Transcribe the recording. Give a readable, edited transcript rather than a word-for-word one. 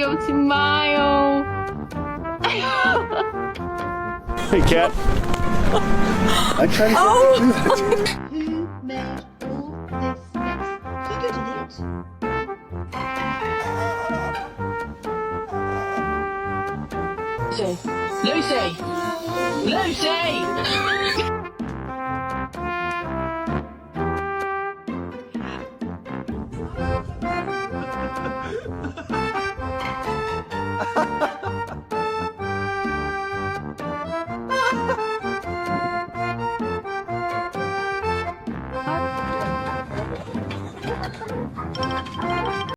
귀엽지 마요. Hey, cat. I tried to Who made all this mess? Who did it? Lucy! Lucy! Lucy!